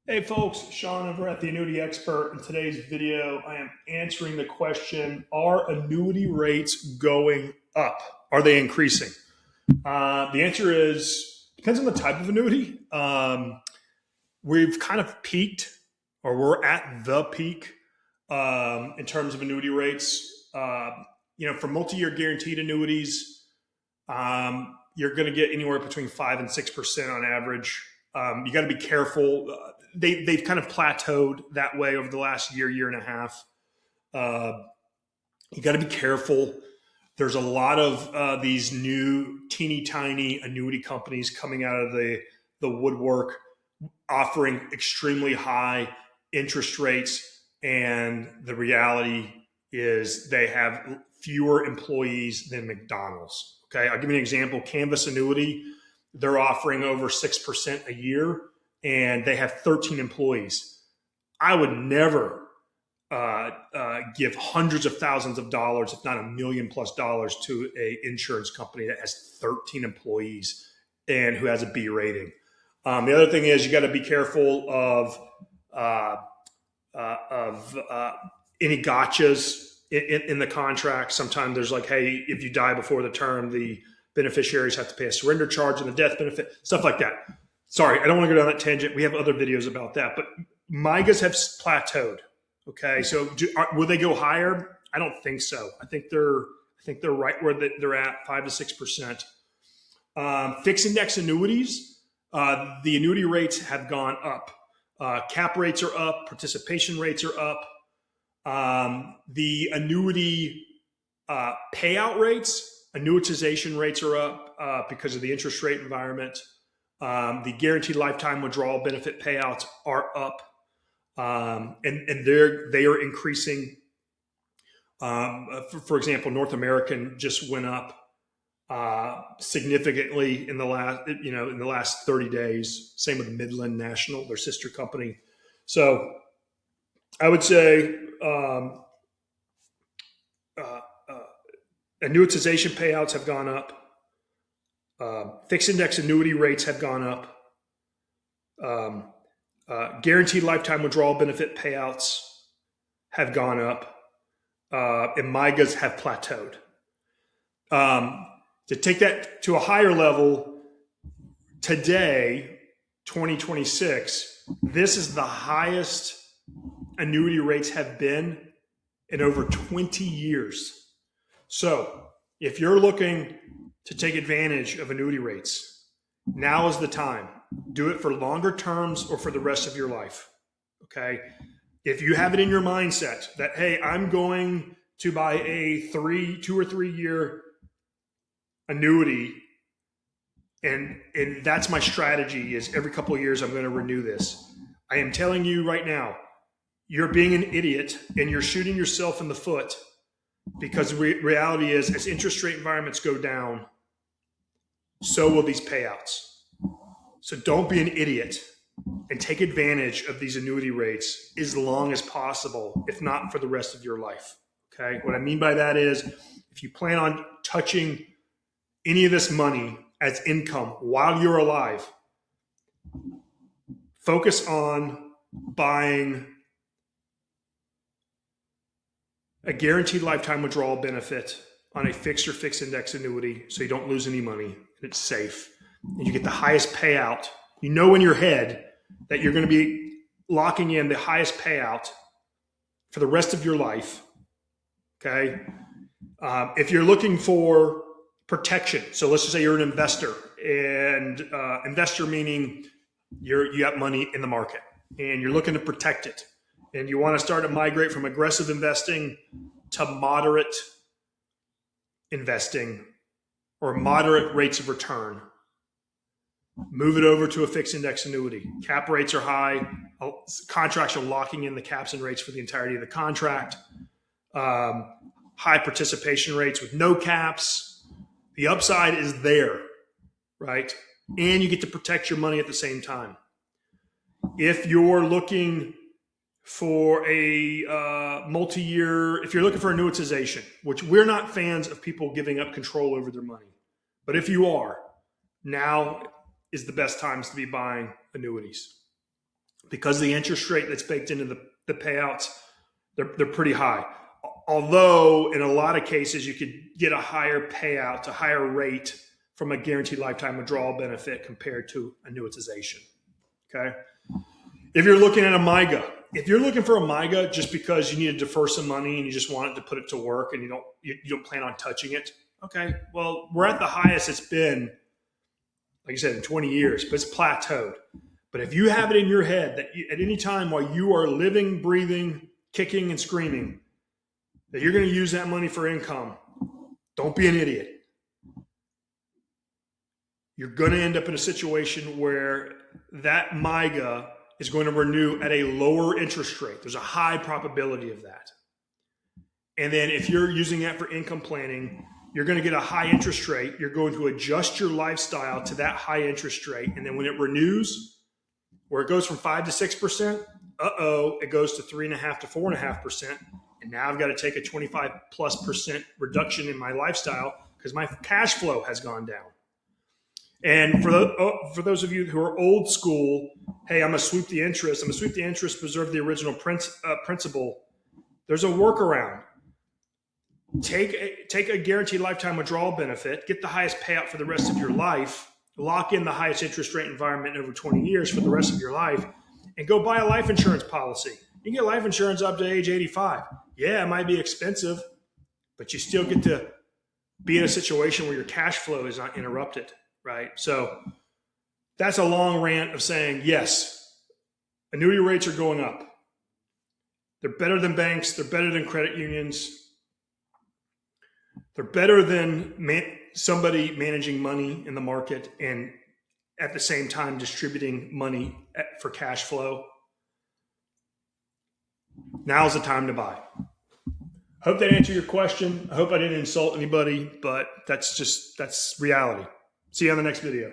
Hey folks, Shawn over at the Annuity Expert. In today's video, I am answering the question, are annuity rates going up? Are they increasing? The answer is, depends on the type of annuity. We've kind of peaked, or we're at the peak in terms of annuity rates. For multi-year guaranteed annuities, you're going to get anywhere between 5 and 6% on average. You got to be careful. They've kind of plateaued that way over the last year and a half. You got to be careful. There's a lot of these new teeny tiny annuity companies coming out of the woodwork, offering extremely high interest rates, and the reality is they have fewer employees than McDonald's. Okay, I'll give you an example. Canvas Annuity, they're offering over 6% a year, and they have 13 employees. I would never give hundreds of thousands of dollars, if not $1 million+ to an insurance company that has 13 employees and who has a B rating. The other thing is you got to be careful of any gotchas in the contract. Sometimes there's like, hey, if you die before the term, the beneficiaries have to pay a surrender charge and the death benefit, stuff like that. Sorry, I don't want to go down that tangent. We have other videos about that, but MYGAs have plateaued. Okay, so will they go higher? I don't think so. I think they're right where they're at, 5 to 6%. Fixed index annuities, the annuity rates have gone up. Cap rates are up. Participation rates are up. The annuity payout rates, annuitization rates are up because of the interest rate environment. The guaranteed lifetime withdrawal benefit payouts are up, and they are increasing. For example, North American just went up significantly in the last 30 days. Same with Midland National, their sister company. So I would say annuitization payouts have gone up. Fixed index annuity rates have gone up. Guaranteed lifetime withdrawal benefit payouts have gone up. And MYGAs have plateaued. To take that to a higher level, today, 2026, this is the highest annuity rates have been in over 20 years. So if you're looking to take advantage of annuity rates, now is the time. Do it for longer terms or for the rest of your life. Okay. If you have it in your mindset that, hey, I'm going to buy a 2 or 3 year annuity, and that's my strategy, is every couple of years I'm going to renew this. I am telling you right now, you're being an idiot and you're shooting yourself in the foot, because reality is, as interest rate environments go down, so will these payouts. So don't be an idiot and take advantage of these annuity rates as long as possible, if not for the rest of your life. Okay. What I mean by that is, if you plan on touching any of this money as income while you're alive, focus on buying a guaranteed lifetime withdrawal benefit on a fixed or fixed index annuity, so you don't lose any money and it's safe. And you get the highest payout. You know in your head that you're going to be locking in the highest payout for the rest of your life. Okay. If you're looking for protection, so let's just say you're an investor, and investor meaning you have money in the market and you're looking to protect it, and you want to start to migrate from aggressive investing to moderate investing or moderate rates of return, move it over to a fixed index annuity. Cap rates are high. Contracts are locking in the caps and rates for the entirety of the contract. High participation rates with no caps. The upside is there, right? And you get to protect your money at the same time. If you're looking for a multi-year, if you're looking for annuitization, which we're not fans of people giving up control over their money, but if you are, now is the best times to be buying annuities. because the interest rate that's baked into the payouts, they're pretty high. Although in a lot of cases, you could get a higher payout, a higher rate from a guaranteed lifetime withdrawal benefit compared to annuitization. Okay. If you're looking at a MYGA, if you're looking for a MYGA just because you need to defer some money and you just want it to put it to work and you don't plan on touching it, okay, well, we're at the highest it's been, like I said, in 20 years, but it's plateaued. But if you have it in your head that at any time while you are living, breathing, kicking and screaming, that you're going to use that money for income, don't be an idiot. You're going to end up in a situation where that MYGA is going to renew at a lower interest rate. There's a high probability of that. And then if you're using that for income planning, you're going to get a high interest rate. You're going to adjust your lifestyle to that high interest rate. And then when it renews, where it goes from 5 to 6%, it goes to 3.5 to 4.5%. And now I've got to take a 25+% reduction in my lifestyle because my cash flow has gone down. And for those of you who are old school, hey, I'm going to sweep the interest. I'm going to sweep the interest, preserve the original principal. There's a workaround. Take a guaranteed lifetime withdrawal benefit, get the highest payout for the rest of your life, lock in the highest interest rate environment in over 20 years for the rest of your life, and go buy a life insurance policy. You can get life insurance up to age 85. Yeah, it might be expensive, but you still get to be in a situation where your cash flow is not interrupted, right? So that's a long rant of saying, yes, annuity rates are going up. They're better than banks. They're better than credit unions. They're better than somebody managing money in the market and at the same time distributing money for cash flow. Now's the time to buy. Hope that answered your question. I hope I didn't insult anybody, but that's reality. See you on the next video.